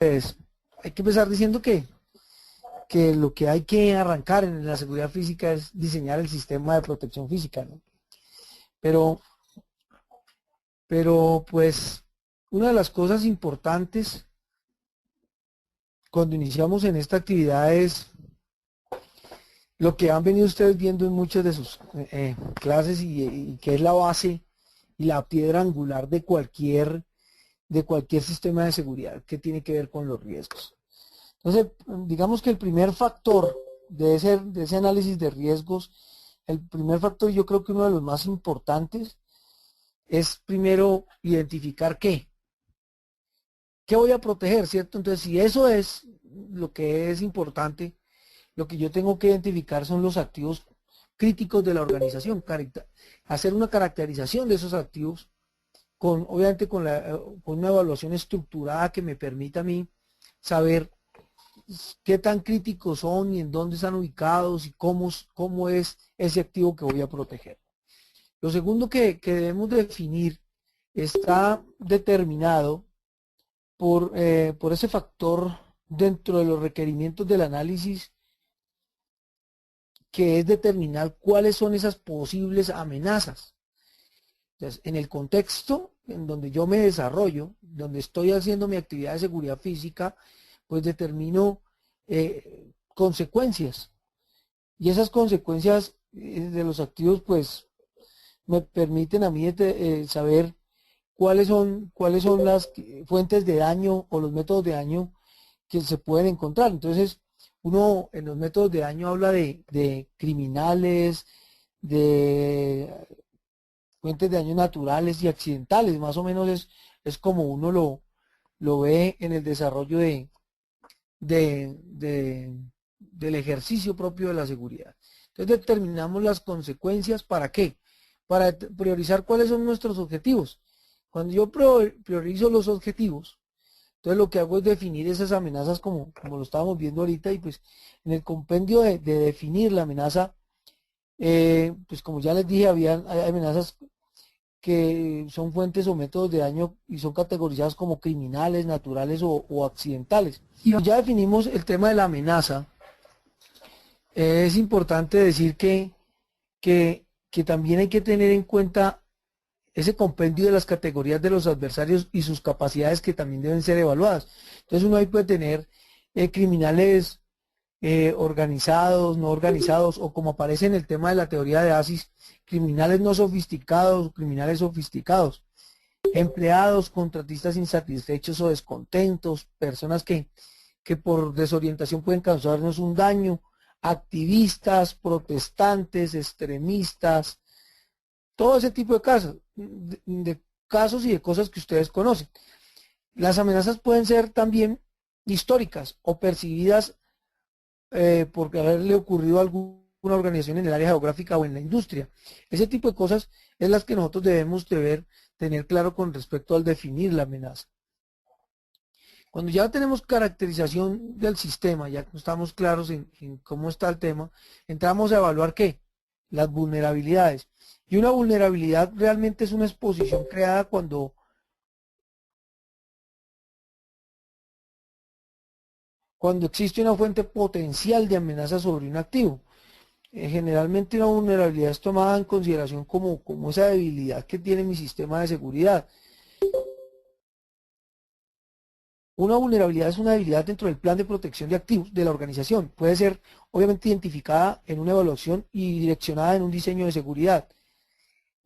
Pues hay que empezar diciendo que lo que hay que arrancar en la seguridad física es diseñar el sistema de protección física, ¿no? Pero, pero pues una de las cosas importantes cuando iniciamos en esta actividad es lo que han venido ustedes viendo en muchas de sus clases y que es la base y la piedra angular de cualquier sistema de seguridad que tiene que ver con los riesgos. Entonces, digamos que el primer factor de ese análisis de riesgos, el primer factor, yo creo que uno de los más importantes es primero identificar qué voy a proteger, ¿cierto? Entonces, si eso es lo que es importante, lo que yo tengo que identificar son los activos críticos de la organización, hacer una caracterización de esos activos, obviamente con una evaluación estructurada que me permita a mí saber qué tan críticos son y en dónde están ubicados y cómo es ese activo que voy a proteger. Lo segundo que debemos definir está determinado por ese factor dentro de los requerimientos del análisis, que es determinar cuáles son esas posibles amenazas. Entonces, en el contexto en donde yo me desarrollo, donde estoy haciendo mi actividad de seguridad física, pues determino consecuencias. Y esas consecuencias de los activos, pues me permiten a mí saber cuáles son las fuentes de daño o los métodos de daño que se pueden encontrar. Entonces, uno en los métodos de daño habla de criminales, de fuentes de daño naturales y accidentales. Más o menos es como uno lo ve en el desarrollo de, de, del ejercicio propio de la seguridad. Entonces determinamos las consecuencias. ¿Para qué? Para priorizar cuáles son nuestros objetivos. Cuando yo priorizo los objetivos, entonces lo que hago es definir esas amenazas como lo estábamos viendo ahorita, y pues en el compendio de definir la amenaza, pues como ya les dije, hay amenazas que son fuentes o métodos de daño y son categorizadas como criminales, naturales o accidentales. Y ya definimos el tema de la amenaza. Es importante decir que también hay que tener en cuenta ese compendio de las categorías de los adversarios y sus capacidades, que también deben ser evaluadas. Entonces uno ahí puede tener criminales organizados, no organizados, o como aparece en el tema de la teoría de ASIS, criminales no sofisticados, criminales sofisticados, empleados, contratistas insatisfechos o descontentos, personas que por desorientación pueden causarnos un daño, activistas, protestantes, extremistas, todo ese tipo de casos y de cosas que ustedes conocen. Las amenazas pueden ser también históricas o percibidas por haberle ocurrido a alguna organización en el área geográfica o en la industria. Ese tipo de cosas es las que nosotros debemos tener claro con respecto al definir la amenaza. Cuando ya tenemos caracterización del sistema, ya estamos claros en cómo está el tema, entramos a evaluar ¿qué? Las vulnerabilidades. Y una vulnerabilidad realmente es una exposición creada cuando existe una fuente potencial de amenaza sobre un activo. Generalmente una vulnerabilidad es tomada en consideración como esa debilidad que tiene mi sistema de seguridad. Una vulnerabilidad es una debilidad dentro del plan de protección de activos de la organización. Puede ser obviamente identificada en una evaluación y direccionada en un diseño de seguridad.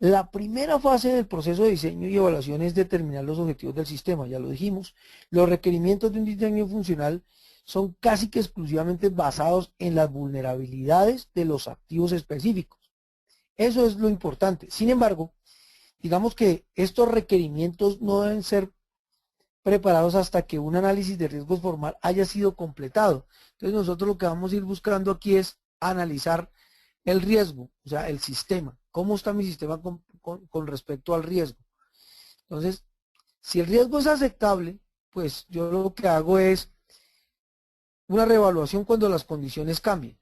La primera fase del proceso de diseño y evaluación es determinar los objetivos del sistema, ya lo dijimos. Los requerimientos de un diseño funcional son casi que exclusivamente basados en las vulnerabilidades de los activos específicos. Eso es lo importante. Sin embargo, digamos que estos requerimientos no deben ser preparados hasta que un análisis de riesgos formal haya sido completado. Entonces nosotros lo que vamos a ir buscando aquí es analizar el riesgo, o sea, el sistema. ¿Cómo está mi sistema con respecto al riesgo? Entonces, si el riesgo es aceptable, pues yo lo que hago es una reevaluación cuando las condiciones cambien.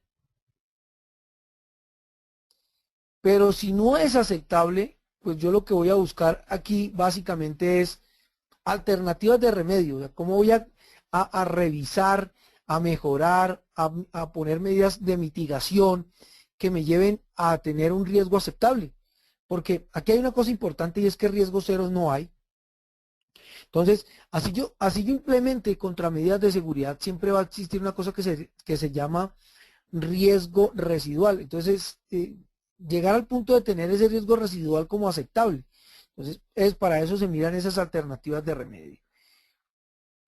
Pero si no es aceptable, pues yo lo que voy a buscar aquí básicamente es alternativas de remedio. O sea, ¿cómo voy a a revisar, a mejorar, a poner medidas de mitigación que me lleven a tener un riesgo aceptable. Porque aquí hay una cosa importante y es que riesgos ceros no hay. Entonces, así yo implemente contramedidas de seguridad, siempre va a existir una cosa que se llama riesgo residual. Entonces, llegar al punto de tener ese riesgo residual como aceptable. Entonces, para eso se miran esas alternativas de remedio.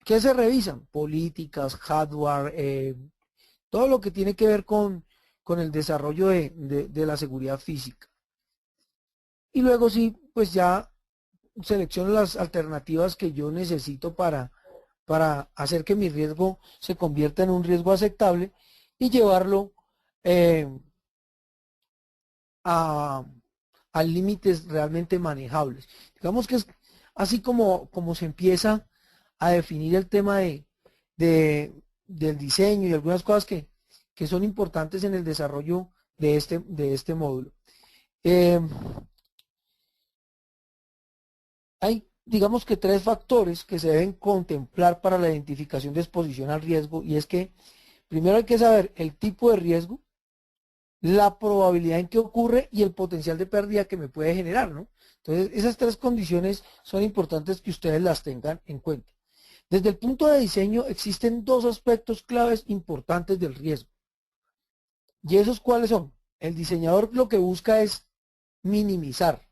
¿Qué se revisan? Políticas, hardware, todo lo que tiene que ver con el desarrollo de la seguridad física. Y luego sí, pues ya selecciono las alternativas que yo necesito para hacer que mi riesgo se convierta en un riesgo aceptable y llevarlo eh, a, a límites realmente manejables. Digamos que es así como se empieza a definir el tema del diseño y algunas cosas que son importantes en el desarrollo de este módulo. Eh, Hay, digamos que tres factores que se deben contemplar para la identificación de exposición al riesgo y es que primero hay que saber el tipo de riesgo, la probabilidad en que ocurre y el potencial de pérdida que me puede generar, ¿no? Entonces, esas tres condiciones son importantes que ustedes las tengan en cuenta. Desde el punto de diseño existen dos aspectos claves importantes del riesgo. ¿Y esos cuáles son? El diseñador lo que busca es minimizar,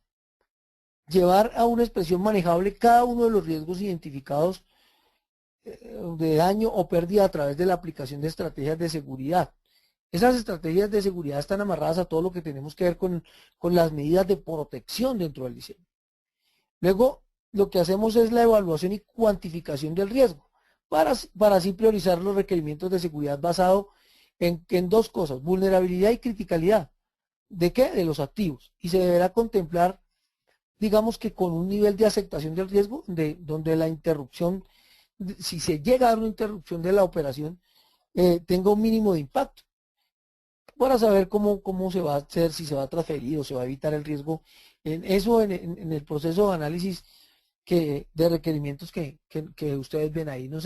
llevar a una expresión manejable cada uno de los riesgos identificados de daño o pérdida a través de la aplicación de estrategias de seguridad. Esas estrategias de seguridad están amarradas a todo lo que tenemos que ver con las medidas de protección dentro del diseño. Luego, lo que hacemos es la evaluación y cuantificación del riesgo, para así priorizar los requerimientos de seguridad basado en dos cosas, vulnerabilidad y criticalidad. ¿De qué? De los activos. Y se deberá contemplar, digamos que con un nivel de aceptación del riesgo, donde la interrupción, si se llega a dar una interrupción de la operación, tenga un mínimo de impacto, para saber cómo se va a hacer, si se va a transferir o se va a evitar el riesgo. En el proceso de análisis de requerimientos que ustedes ven ahí. No sé